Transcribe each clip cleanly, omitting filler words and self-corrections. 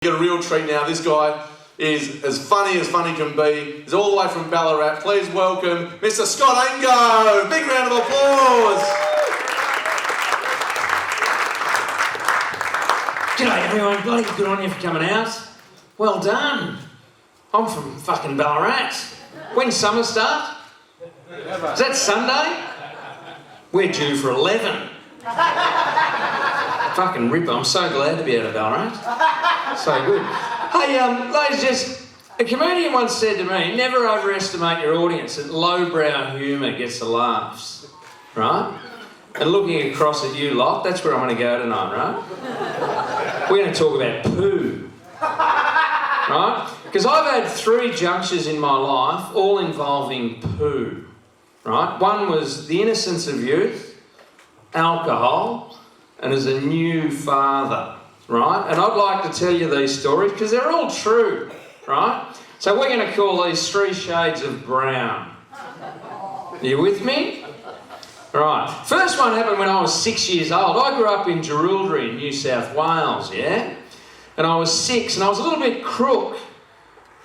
You get a real treat now. This guy is as funny can be. He's all the way from Ballarat. Please welcome Mr. Scott Angove. Big round of applause. G'day everyone, bloody good on you for coming out. Well done. I'm from fucking Ballarat. When's summer start? Is that Sunday? We're due for 11. Fucking ripper, I'm so glad to be out of Ballarat. So good. Hey, ladies, just a comedian once said to me, never overestimate your audience. That lowbrow humour gets the laughs, right? And looking across at you lot, that's where I'm going to go tonight, right? We're going to talk about poo, right? Because I've had 3 junctures in my life, all involving poo, right? One was the innocence of youth, alcohol, and as a new father, right? And I'd like to tell you these stories because they're all true, right? So we're going to call these 3 shades of brown. Are you with me? Right. First one happened when I was 6 years old. I grew up in Geelong in New South Wales, yeah? And I was 6 and I was a little bit crook.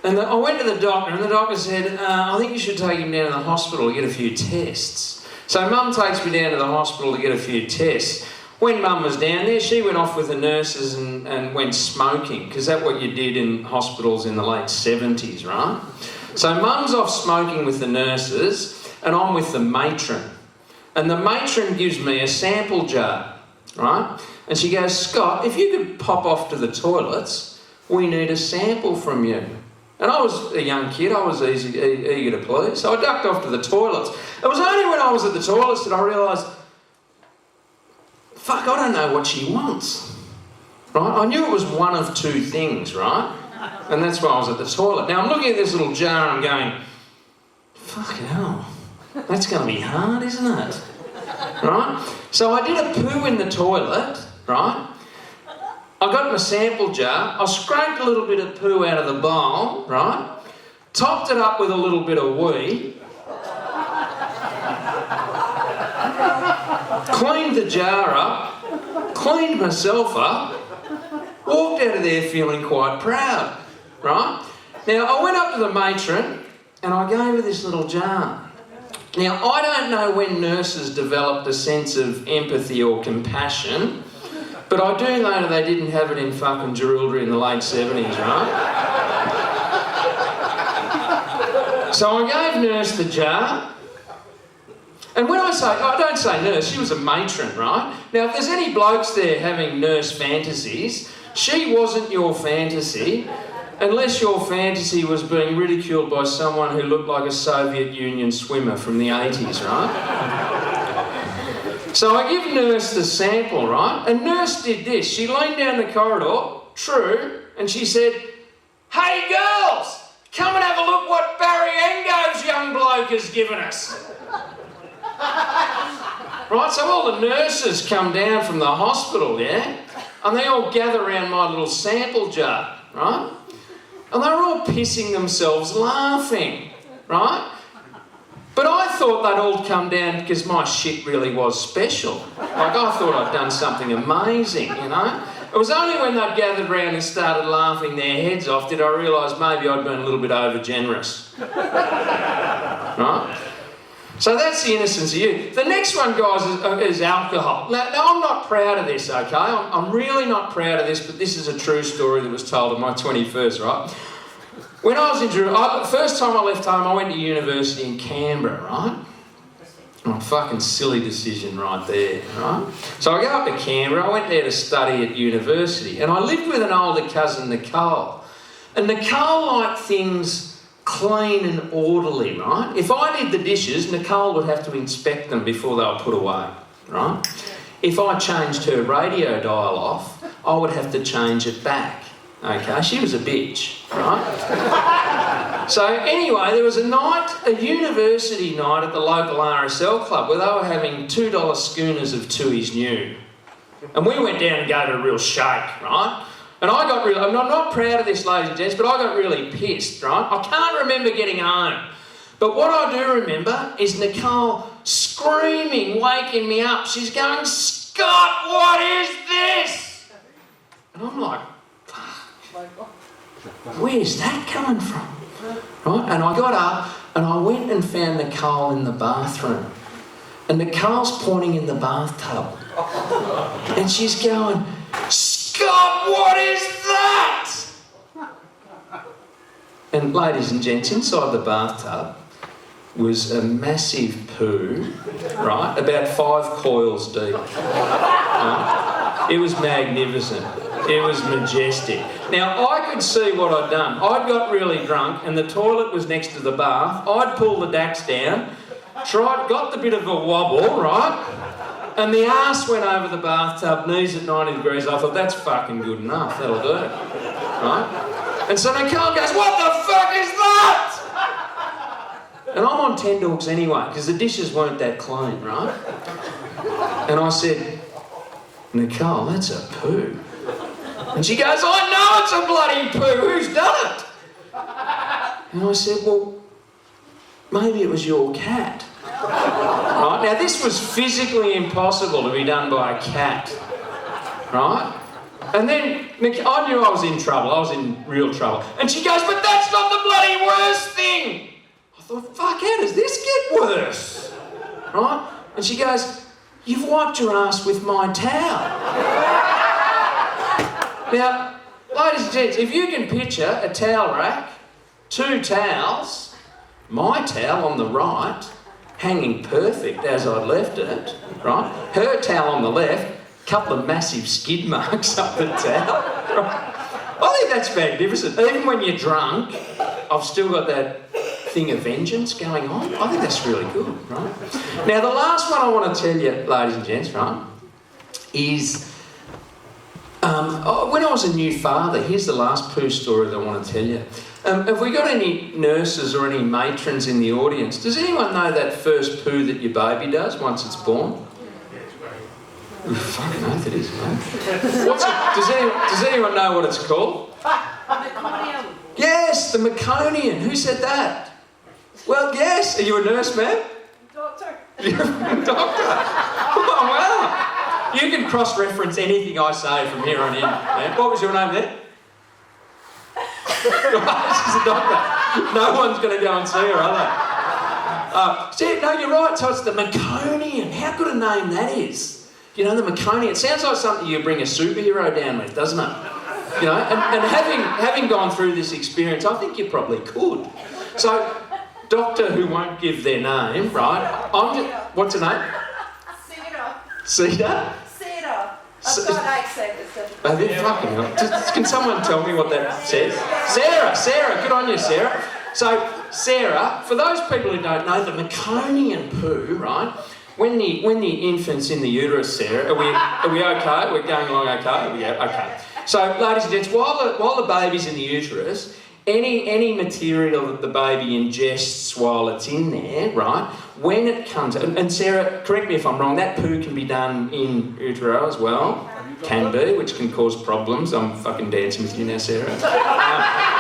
And I went to the doctor and the doctor said, I think you should take him down to the hospital to get a few tests. So Mum takes me down to the hospital to get a few tests. When Mum was down there, she went off with the nurses and went smoking, because that's what you did in hospitals in the late 70s, right? So Mum's off smoking with the nurses and I'm with the matron. And the matron gives me a sample jar, right? And she goes, Scott, if you could pop off to the toilets, we need a sample from you. And I was a young kid, I was eager to please, so I ducked off to the toilets. It was only when I was at the toilets that I realised, fuck, I don't know what she wants, right? I knew it was one of 2 things, right? And that's why I was at the toilet. Now I'm looking at this little jar and I'm going, fucking hell, that's going to be hard, isn't it? Right? So I did a poo in the toilet, right? I got my sample jar, I scraped a little bit of poo out of the bowl, right? Topped it up with a little bit of wee. Cleaned the jar up, cleaned myself up, walked out of there feeling quite proud, right? Now, I went up to the matron and I gave her this little jar. Now, I don't know when nurses developed a sense of empathy or compassion, but I do know that they didn't have it in fucking Geelong in the late 70s, right? So I gave nurse the jar. And when I don't say nurse, she was a matron, right? Now, if there's any blokes there having nurse fantasies, she wasn't your fantasy, unless your fantasy was being ridiculed by someone who looked like a Soviet Union swimmer from the 80s, right? So I give nurse the sample, right? And nurse did this. She leaned down the corridor, true, and she said, hey girls, come and have a look what Barry Angove's young bloke has given us. Right, so all the nurses come down from the hospital, yeah? And they all gather around my little sample jar, right? And they were all pissing themselves laughing, right? But I thought they'd all come down because my shit really was special. Like, I thought I'd done something amazing, you know? It was only when they'd gathered round and started laughing their heads off did I realise maybe I'd been a little bit over-generous. Right? So that's the innocence of you. The next one, guys, is alcohol. Now, I'm not proud of this, okay? I'm really not proud of this, but this is a true story that was told on my 21st, right? When I was in Geelong, the first time I left home, I went to university in Canberra, right? Oh, fucking silly decision right there, right? So I go up to Canberra, I went there to study at university, and I lived with an older cousin, Nicole. And Nicole liked things clean and orderly, right? If I did the dishes, Nicole would have to inspect them before they were put away, right? If I changed her radio dial off, I would have to change it back, okay? She was a bitch, right? So anyway, there was a university night at the local RSL club where they were having $2 schooners of Tooheys New. And we went down and gave it a real shake, right? And I got really, I'm not proud of this, ladies and gents, but I got really pissed, right? I can't remember getting home. But what I do remember is Nicole screaming, waking me up. She's going, Scott, what is this? And I'm like, fuck, Where's that coming from? Right? And I got up and I went and found Nicole in the bathroom. And Nicole's pointing in the bathtub. And she's going, Scott, what is that? And ladies and gents, inside the bathtub was a massive poo, right, about 5 coils deep. Right? It was magnificent. It was majestic. Now, I could see what I'd done. I'd got really drunk and the toilet was next to the bath. I'd pulled the dacks down, got the bit of a wobble, right? And the arse went over the bathtub, knees at 90 degrees. I thought, that's fucking good enough. That'll do. Right? And so Nicole goes, what the fuck is that? And I'm on 10 dogs anyway, because the dishes weren't that clean, right? And I said, Nicole, that's a poo. And she goes, I know it's a bloody poo. Who's done it? And I said, well, maybe it was your cat. Right? Now, this was physically impossible to be done by a cat. Right? And then I knew I was in trouble. I was in real trouble. And she goes, but that's not the bloody worst thing. I thought, fuck, how does this get worse? Right? And she goes, you've wiped your ass with my towel. Now, ladies and gents, if you can picture a towel rack, 2 towels, my towel on the right, hanging perfect as I'd left it, right? Her towel on the left, a couple of massive skid marks up the towel. Right? I think that's magnificent. Even when you're drunk, I've still got that thing of vengeance going on. I think that's really good, right? Now, the last one I want to tell you, ladies and gents, right, is when I was a new father, here's the last poo story that I want to tell you. Have we got any nurses or any matrons in the audience? Does anyone know that first poo that your baby does once it's born? Fucking oath it is, mate. Does anyone know what it's called? Meconium. Yes, the meconium. Who said that? Well, yes. Are you a nurse, man? Doctor. You're a doctor. Oh, wow. You can cross-reference anything I say from here on in. Man. What was your name there? She's a doctor. No one's going to go and see her, are they? No, you're right. So it's the meconium. How good a name that is. You know, the meconium. It sounds like something you bring a superhero down with, doesn't it? You know, and having gone through this experience, I think you probably could. So, doctor who won't give their name, right? What's her name? Cedar? Cedar. I've got an accent that's difficult. Oh, they're fucking hell. Can someone tell me what that says? Sarah, good on you, Sarah. So, Sarah, for those people who don't know, the meconium poo, right? When the infant's in the uterus, Sarah, are we okay? We're going along okay? Okay. So, ladies and gents, while the baby's in the uterus, any material that the baby ingests while it's in there, right, when it comes... And Sarah, correct me if I'm wrong, that poo can be done in utero as well. Can be, which can cause problems. I'm fucking dancing with you now, Sarah.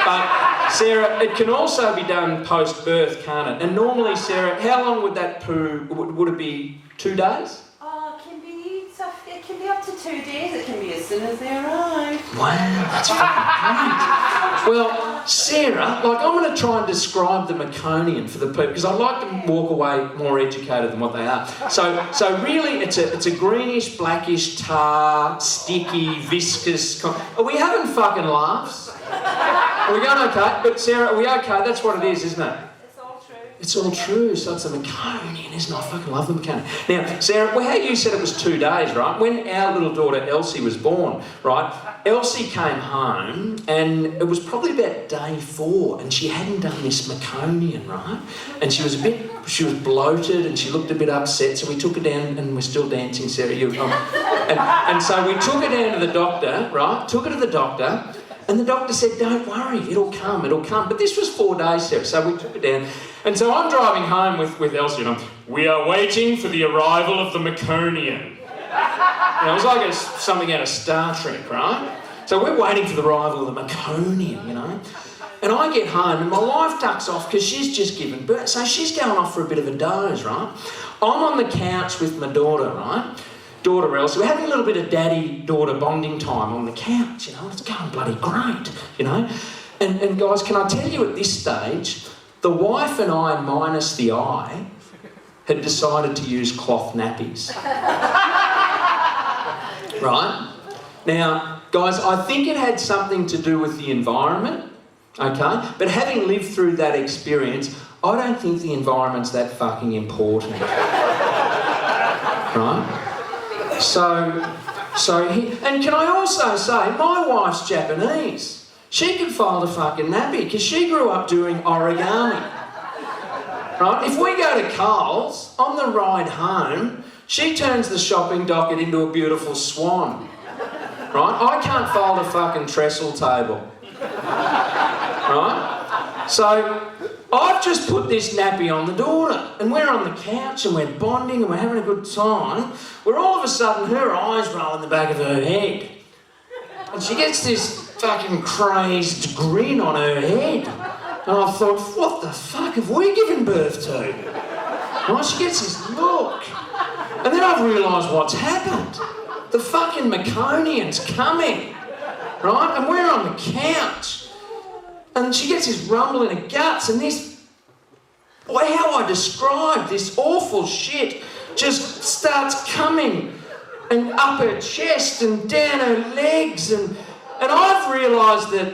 But, Sarah, it can also be done post-birth, can't it? And normally, Sarah, how long would that poo... Would it be 2 days? It can be up to 2 days. It can be as soon as they arrive. Wow, that's fucking great. Well, Sarah, I'm going to try and describe the meconium for the people because I'd like to walk away more educated than what they are. So really, it's a greenish, blackish tar, sticky, viscous. Are we having fucking laughs? Are we going okay? But Sarah, are we okay? That's what it is, isn't it? It's all true, so it's a meconium, isn't it? I fucking love the meconium. Now, Sarah, how you said it was 2 days, right? When our little daughter Elsie was born, right? Elsie came home and it was probably about day 4 and she hadn't done this meconium, right? And she was bloated and she looked a bit upset, so we took her down and we're still dancing, Sarah. And so we took her down to the doctor, right? Took her to the doctor. And the doctor said, don't worry, it'll come. But this was 4 days, Sarah, so we took her down. And so I'm driving home with Elsie and we are waiting for the arrival of the meconium. It was like something out of Star Trek, right? So we're waiting for the arrival of the meconium, you know. And I get home and my wife ducks off because she's just given birth. So she's going off for a bit of a doze, right? I'm on the couch with my daughter, right? daughter Elsie, we're having a little bit of daddy-daughter bonding time on the couch, you know, it's going bloody great, you know. And guys, can I tell you at this stage, the wife and I, minus the eye, had decided to use cloth nappies. Right? Now, guys, I think it had something to do with the environment, okay? But having lived through that experience, I don't think the environment's that fucking important. Right? And can I also say, my wife's Japanese. She could fold a fucking nappy because she grew up doing origami. Right? If we go to Coles, on the ride home, she turns the shopping docket into a beautiful swan. Right? I can't fold a fucking trestle table. Right? So, I've just put this nappy on the daughter, and we're on the couch and we're bonding and we're having a good time, where all of a sudden her eyes roll in the back of her head. And she gets this fucking crazed grin on her head. And I thought, what the fuck have we given birth to? Right? She gets this look. And then I've realised what's happened. The fucking Meconian's coming. Right? And we're on the couch. And she gets this rumble in her guts, and this, how I describe this awful shit just starts coming and up her chest and down her legs, and I've realised that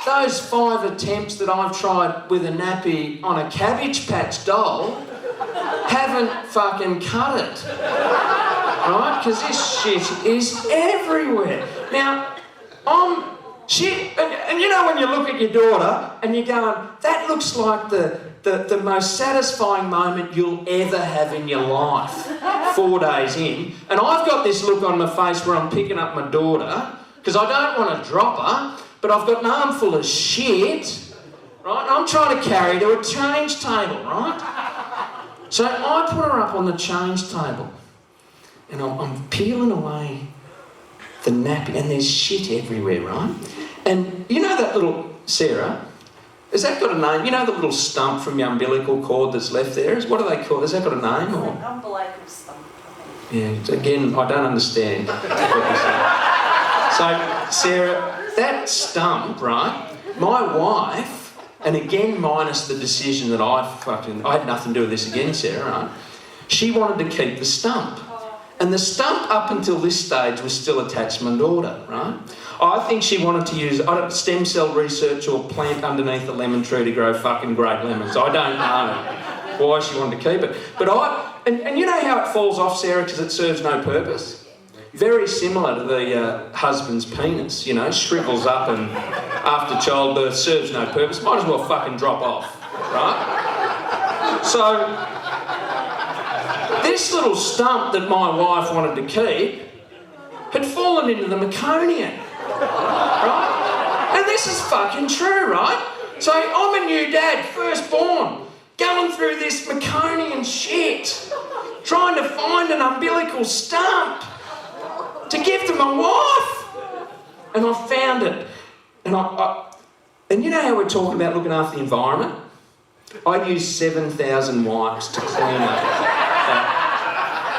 those 5 attempts that I've tried with a nappy on a Cabbage Patch doll haven't fucking cut it. Right? Because this shit is everywhere. Now, and you know when you look at your daughter and you're going, that looks like the most satisfying moment you'll ever have in your life, 4 days in. And I've got this look on my face where I'm picking up my daughter, because I don't want to drop her, but I've got an armful of shit, right? I'm trying to carry her to a change table, right? So I put her up on the change table, and I'm peeling away the nappy, and there's shit everywhere, right? And you know that little, Sarah, has that got a name? You know the little stump from your umbilical cord that's left there? What do they call it? Has that got a name? Or? Umbilical stump. Yeah, again, I don't understand what you're saying. So, Sarah, that stump, right, my wife, and again minus the decision that I had nothing to do with this again, Sarah, right? She wanted to keep the stump. And the stump up until this stage was still attached to my daughter, right? I think she wanted to use stem cell research or plant underneath a lemon tree to grow fucking great lemons. I don't know why she wanted to keep it. But and you know how it falls off, Sarah, because it serves no purpose? Very similar to the husband's penis, you know, shrivels up and after childbirth serves no purpose. Might as well fucking drop off, right? So, this little stump that my wife wanted to keep had fallen into the Meconian, right? And this is fucking true, right? So I'm a new dad, firstborn, going through this Meconian shit, trying to find an umbilical stump to give to my wife. And I found it. And you know how we're talking about looking after the environment? I used 7,000 wipes to clean up.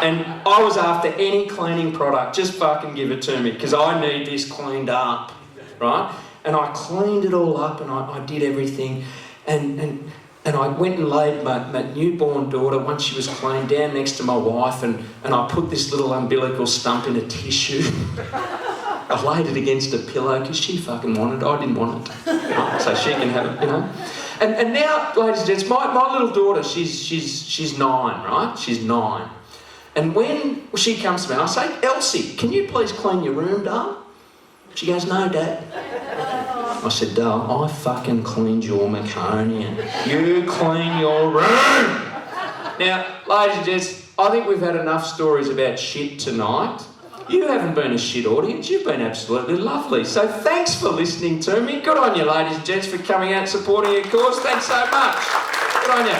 And I was after any cleaning product, just fucking give it to me, because I need this cleaned up, right? And I cleaned it all up, and I did everything, and I went and laid my newborn daughter, once she was clean, down next to my wife, and I put this little umbilical stump in a tissue. I laid it against a pillow, because she fucking wanted it, I didn't want it, right? So she can have it, you know? And now, ladies and gents, my little daughter, she's 9, right? She's 9. And when she comes to me, I say, Elsie, can you please clean your room, darling? She goes, no, Dad. I said, darling, I fucking cleaned your Meconian. You clean your room. Now, ladies and gents, I think we've had enough stories about shit tonight. You haven't been a shit audience. You've been absolutely lovely. So thanks for listening to me. Good on you, ladies and gents, for coming out and supporting your cause. Thanks so much. Good on you.